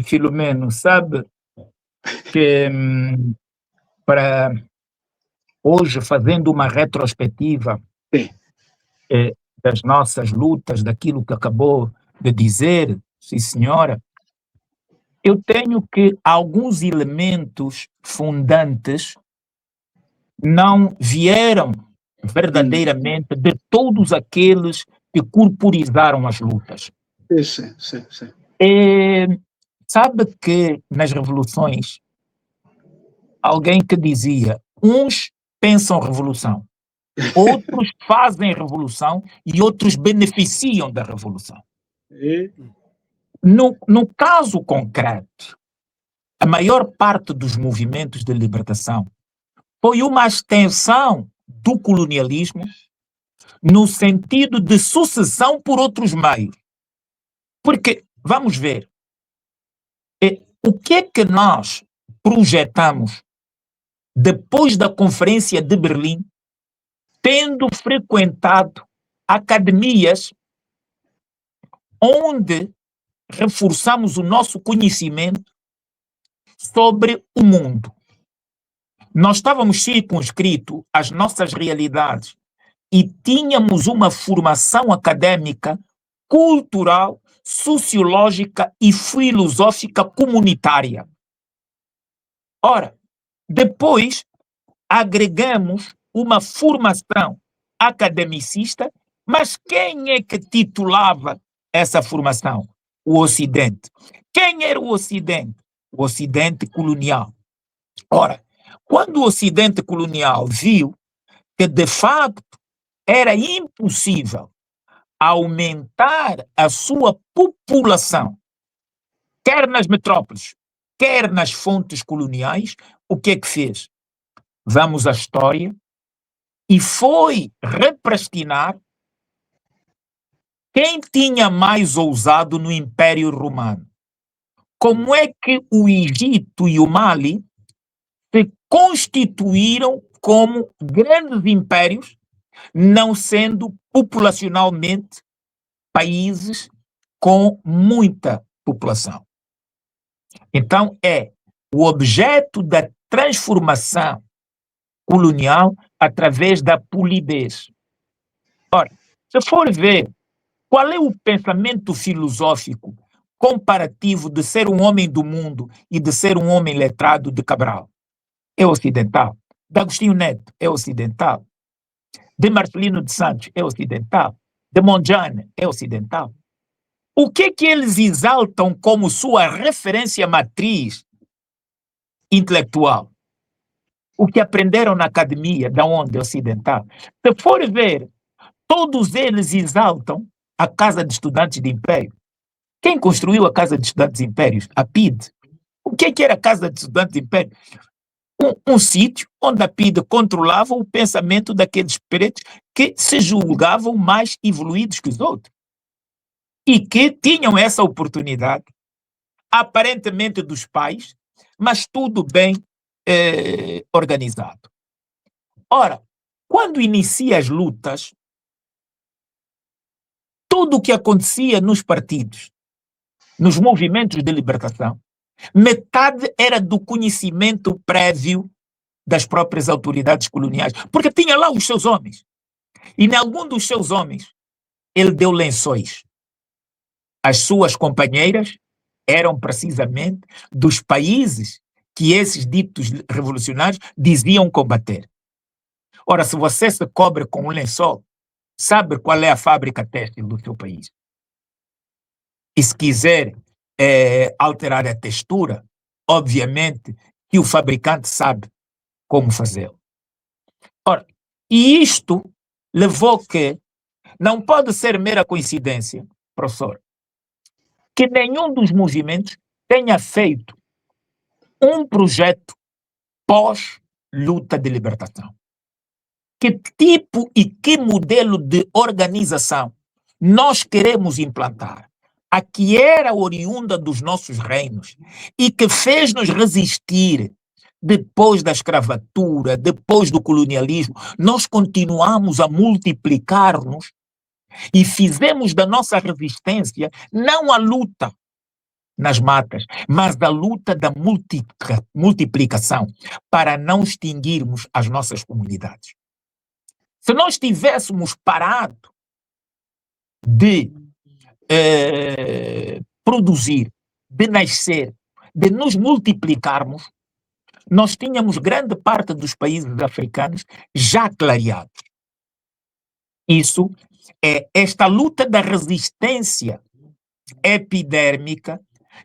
Filomeno, sabe que para hoje, fazendo uma retrospectiva Sim. das nossas lutas, daquilo que acabou de dizer, sim senhora, eu tenho que alguns elementos fundantes não vieram verdadeiramente de todos aqueles que corporizaram as lutas. Sim. Sabe que nas revoluções, alguém que dizia, uns pensam revolução, outros fazem revolução e outros beneficiam da revolução. No caso concreto, a maior parte dos movimentos de libertação foi uma extensão do colonialismo no sentido de sucessão por outros meios. Porque, vamos ver, o que é que nós projetamos depois da Conferência de Berlim, tendo frequentado academias onde reforçamos o nosso conhecimento sobre o mundo. Nós estávamos circunscritos às nossas realidades e tínhamos uma formação académica, cultural, sociológica e filosófica comunitária. Ora, depois agregamos uma formação academicista, mas quem é que titulava essa formação? O Ocidente. Quem era o Ocidente? O Ocidente colonial. Ora, quando o Ocidente colonial viu que, de facto, era impossível aumentar a sua população, quer nas metrópoles, quer nas fontes coloniais, o que é que fez? Vamos à história e foi repristinar quem tinha mais ousado no Império Romano. Como é que o Egito e o Mali se constituíram como grandes impérios, não sendo populacionalmente países com muita população? Então, é o objeto da transformação colonial através da polidez. Ora, se for ver qual é o pensamento filosófico comparativo de ser um homem do mundo e de ser um homem letrado de Cabral, é ocidental. De Agostinho Neto, é ocidental. De Marcelino de Santos, é ocidental. De Mondlane, é ocidental. O que é que eles exaltam como sua referência matriz intelectual? O que aprenderam na academia, da onde? Ocidental. Se for ver, todos eles exaltam a Casa de Estudantes de Império. Quem construiu a Casa de Estudantes de Impérios? A PIDE. O que era a Casa de Estudantes de Império? Um sítio onde a PIDE controlava o pensamento daqueles pretos que se julgavam mais evoluídos que os outros. E que tinham essa oportunidade, aparentemente dos pais, mas tudo bem organizado. Ora, quando inicia as lutas, tudo o que acontecia nos partidos, nos movimentos de libertação, metade era do conhecimento prévio das próprias autoridades coloniais, porque tinha lá os seus homens. E em algum dos seus homens, ele deu lençóis. As suas companheiras eram precisamente dos países que esses ditos revolucionários diziam combater. Ora, se você se cobre com um lençol, sabe qual é a fábrica têxtil do seu país. E se quiser alterar a textura, obviamente que o fabricante sabe como fazê-lo. Ora, e isto levou que não pode ser mera coincidência, professor, que nenhum dos movimentos tenha feito um projeto pós-luta de libertação. Que tipo e que modelo de organização nós queremos implantar? A que era oriunda dos nossos reinos e que fez-nos resistir depois da escravatura, depois do colonialismo. Nós continuamos a multiplicar-nos e fizemos da nossa resistência não a luta, nas matas, mas da luta da multiplicação para não extinguirmos as nossas comunidades. Se nós tivéssemos parado de produzir, de nascer, de nos multiplicarmos, nós tínhamos grande parte dos países africanos já clareados. Isso é esta luta da resistência epidérmica,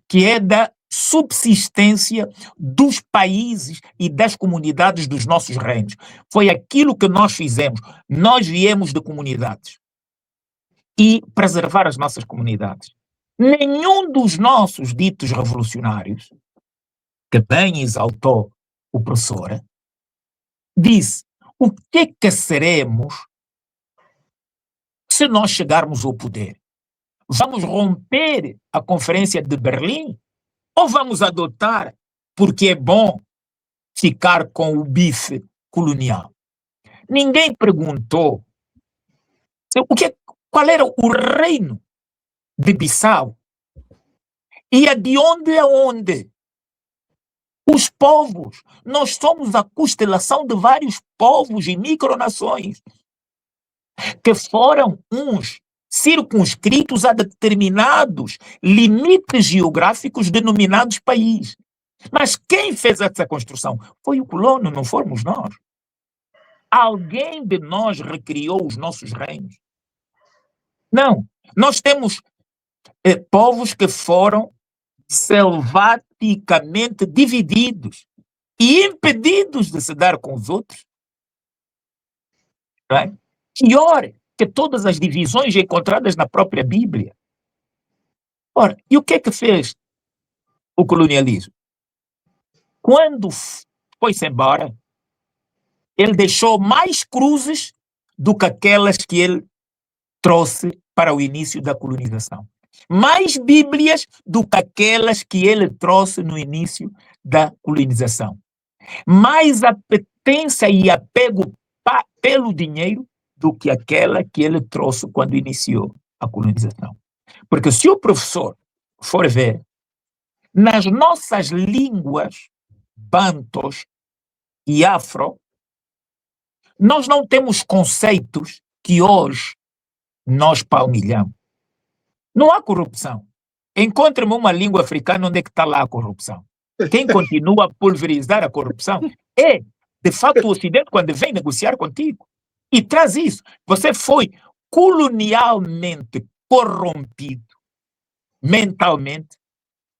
que é da subsistência dos países e das comunidades dos nossos reinos. Foi aquilo que nós fizemos. Nós viemos de comunidades e preservar as nossas comunidades. Nenhum dos nossos ditos revolucionários, que bem exaltou o professor, disse o que seremos se nós chegarmos ao poder. Vamos romper a Conferência de Berlim ou vamos adotar porque é bom ficar com o bife colonial? Ninguém perguntou qual era o reino de Bissau e de onde a onde. Os povos, nós somos a constelação de vários povos e micronações que foram uns circunscritos a determinados limites geográficos denominados país. Mas quem fez essa construção? Foi o colono, não fomos nós. Alguém de nós recriou os nossos reinos? Não. Nós temos povos que foram selvaticamente divididos e impedidos de se dar com os outros. Não é? Pior que todas as divisões encontradas na própria Bíblia. Ora, e o que é que fez o colonialismo? Quando foi-se embora, ele deixou mais cruzes do que aquelas que ele trouxe para o início da colonização. Mais Bíblias do que aquelas que ele trouxe no início da colonização. Mais apetência e apego pelo dinheiro do que aquela que ele trouxe quando iniciou a colonização. Porque se o professor for ver, nas nossas línguas bantos e afro, nós não temos conceitos que hoje nós palmilhamos. Não há corrupção. Encontre-me uma língua africana onde é que está lá a corrupção. Quem continua a pulverizar a corrupção é, de fato, o Ocidente quando vem negociar contigo. E traz isso. Você foi colonialmente corrompido mentalmente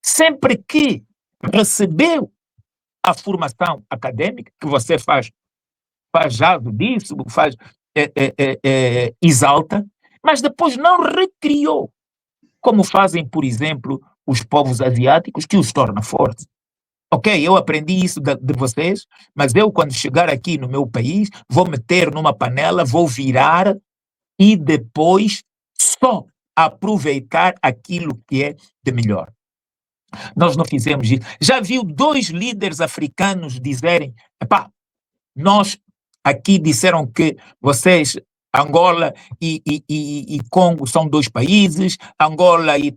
sempre que recebeu a formação acadêmica, que você faz jado disso, exalta, mas depois não recriou, como fazem, por exemplo, os povos asiáticos, que os torna fortes. Ok, eu aprendi isso de vocês, mas eu, quando chegar aqui no meu país, vou meter numa panela, vou virar e depois só aproveitar aquilo que é de melhor. Nós não fizemos isso. Já viu 2 líderes africanos dizerem, nós aqui disseram que vocês, Angola e Congo são 2 países, Angola e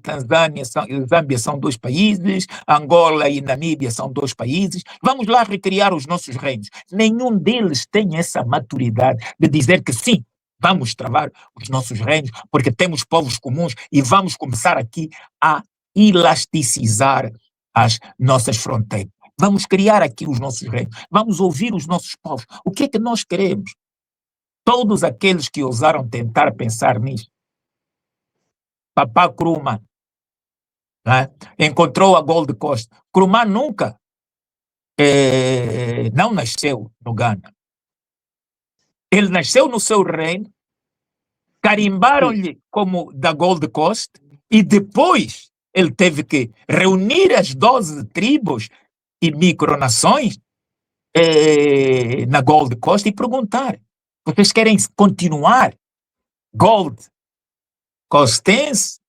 Zâmbia são 2 países, Angola e Namíbia são 2 países, vamos lá recriar os nossos reinos. Nenhum deles tem essa maturidade de dizer que sim, vamos travar os nossos reinos, porque temos povos comuns e vamos começar aqui a elasticizar as nossas fronteiras. Vamos criar aqui os nossos reinos, vamos ouvir os nossos povos. O que é que nós queremos? Todos aqueles que ousaram tentar pensar nisso. Papá Nkrumah, né, encontrou a Gold Coast. Nkrumah nunca não nasceu no Ghana. Ele nasceu no seu reino, carimbaram-lhe como da Gold Coast e depois ele teve que reunir as 12 tribos e micronações na Gold Coast e perguntar: vocês querem continuar Gold Coastense,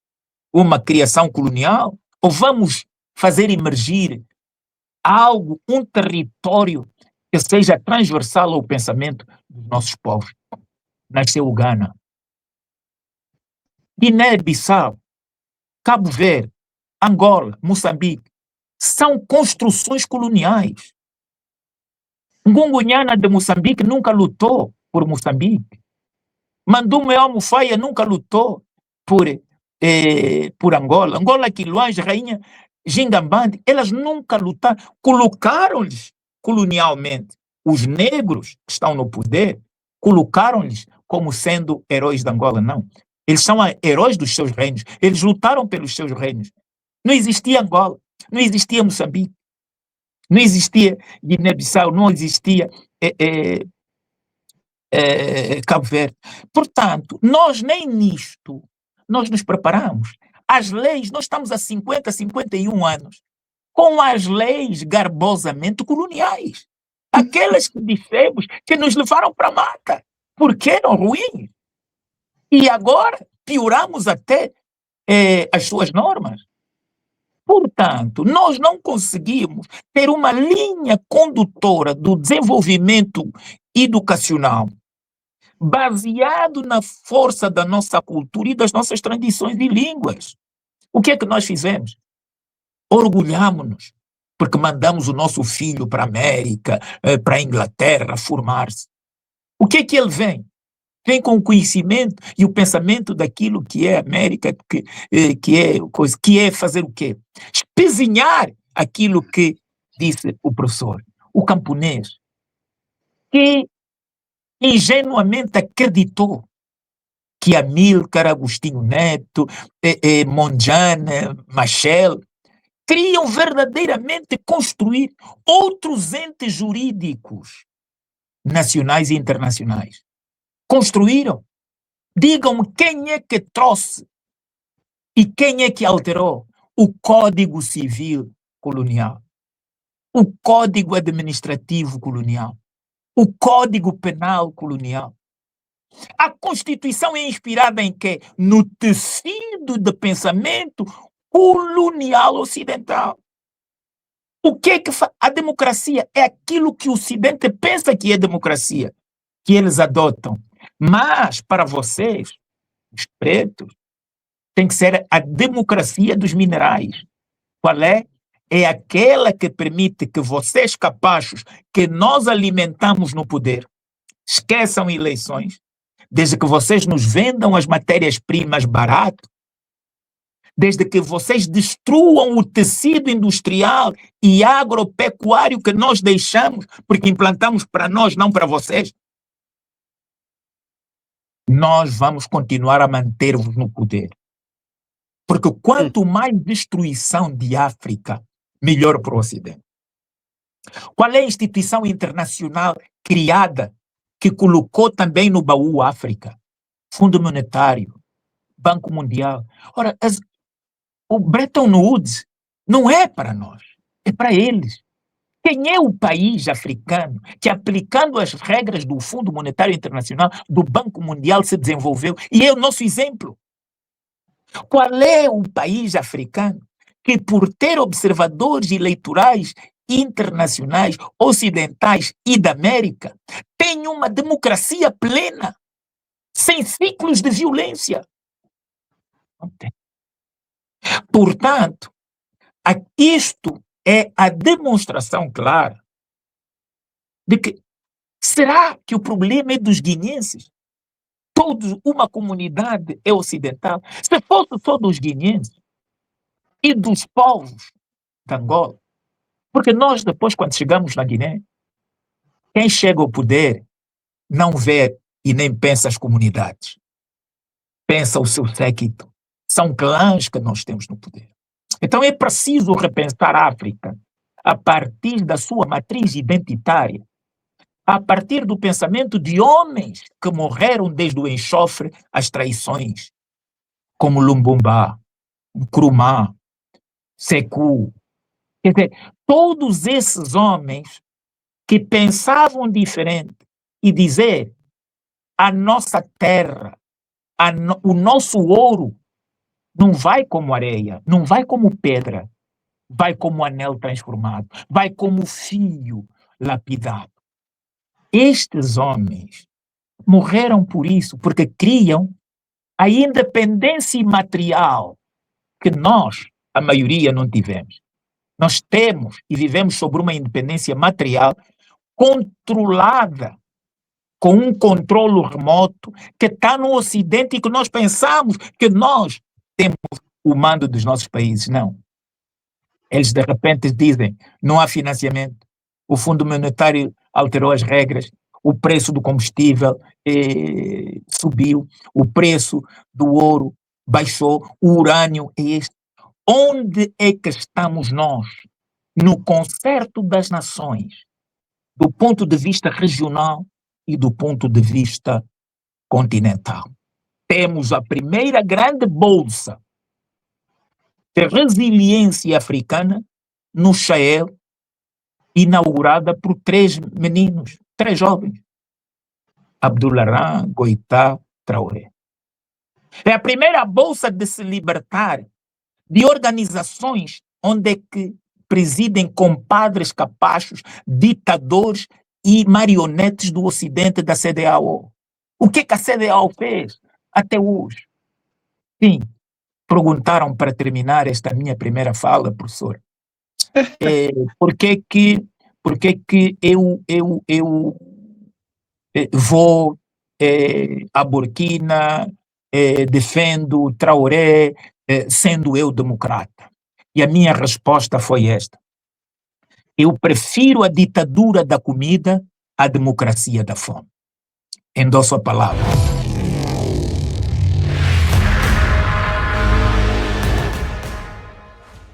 uma criação colonial, ou vamos fazer emergir algo, um território que seja transversal ao pensamento dos nossos povos? Nasceu o Ghana, Guiné-Bissau, Cabo Verde, Angola, Moçambique, são construções coloniais. Ngungunyana de Moçambique nunca lutou por Moçambique. Mandume Almufaia nunca lutou por Angola. Angola, Quilões, Rainha Gingambande, elas nunca lutaram. Colocaram-lhes colonialmente. Os negros que estão no poder, colocaram-lhes como sendo heróis de Angola. Não. Eles são heróis dos seus reinos. Eles lutaram pelos seus reinos. Não existia Angola, não existia Moçambique, não existia Guiné-Bissau, não existia Cabo Verde. Portanto, nós nem nisto nós nos preparamos. As leis, nós estamos há 50, 51 anos com as leis garbosamente coloniais. Aquelas que dissemos que nos levaram para a mata, porque eram ruins. E agora pioramos até as suas normas. Portanto, nós não conseguimos ter uma linha condutora do desenvolvimento educacional baseado na força da nossa cultura e das nossas tradições e línguas. O que é que nós fizemos? Orgulhamos-nos, porque mandamos o nosso filho para a América, para a Inglaterra, formar-se. O que é que ele vem? Vem com o conhecimento e o pensamento daquilo que é América, que é fazer o quê? Espezinhar aquilo que disse o professor, o camponês, que ingenuamente acreditou que Amílcar, Agostinho Neto, Mondlane, Machel, queriam verdadeiramente construir outros entes jurídicos nacionais e internacionais. Construíram. Digam-me quem é que trouxe e quem é que alterou o Código Civil colonial, o Código Administrativo colonial, o Código Penal colonial. A Constituição é inspirada em quê? No tecido de pensamento colonial ocidental. O que é que a democracia é aquilo que o Ocidente pensa que é democracia, que eles adotam. Mas, para vocês, os pretos, tem que ser a democracia dos minerais. Qual é? É aquela que permite que vocês capachos, que nós alimentamos no poder, esqueçam eleições, desde que vocês nos vendam as matérias-primas barato, desde que vocês destruam o tecido industrial e agropecuário que nós deixamos, porque implantamos para nós, não para vocês, nós vamos continuar a manter-vos no poder. Porque quanto mais destruição de África, melhor para o Ocidente. Qual é a instituição internacional criada que colocou também no baú África? Fundo Monetário, Banco Mundial. Ora, o Bretton Woods não é para nós, é para eles. Quem é o país africano que, aplicando as regras do Fundo Monetário Internacional, do Banco Mundial, se desenvolveu? E é o nosso exemplo. Qual é o país africano que, por ter observadores eleitorais internacionais, ocidentais e da América, tem uma democracia plena, sem ciclos de violência? Não tem. Portanto, isto é a demonstração clara de que será que o problema é dos guineenses? Todos, uma comunidade é ocidental? Se fosse só dos guineenses e dos povos de Angola, porque nós depois, quando chegamos na Guiné, quem chega ao poder não vê e nem pensa as comunidades, pensa o seu séquito. São clãs que nós temos no poder. Então é preciso repensar a África a partir da sua matriz identitária, a partir do pensamento de homens que morreram desde o enxofre às traições, como Lumumba, Nkrumah, Sekou. Quer dizer, todos esses homens que pensavam diferente e dizer a nossa terra, o nosso ouro não vai como areia, não vai como pedra, vai como anel transformado, vai como fio lapidado. Estes homens morreram por isso, porque criam a independência imaterial que nós, a maioria não tivemos. Nós temos e vivemos sobre uma independência material controlada, com um controlo remoto que está no Ocidente e que nós pensamos que nós temos o mando dos nossos países. Não. Eles de repente dizem, não há financiamento, o Fundo Monetário alterou as regras, o preço do combustível subiu, o preço do ouro baixou, o urânio é este. Onde é que estamos nós? No concerto das nações, do ponto de vista regional e do ponto de vista continental. Temos a primeira grande bolsa de resiliência africana no Sahel, inaugurada por 3 meninos, 3 jovens. Abdullah Goitá Traoré. É a primeira bolsa de se libertar de organizações onde é que presidem compadres capachos, ditadores e marionetes do Ocidente da CEDEAO. O que a CEDEAO fez até hoje? Sim, perguntaram para terminar esta minha primeira fala, professor, por que eu vou a Burkina, defendo Traoré, sendo eu democrata? E a minha resposta foi esta: eu prefiro a ditadura da comida à democracia da fome. Endosso a palavra.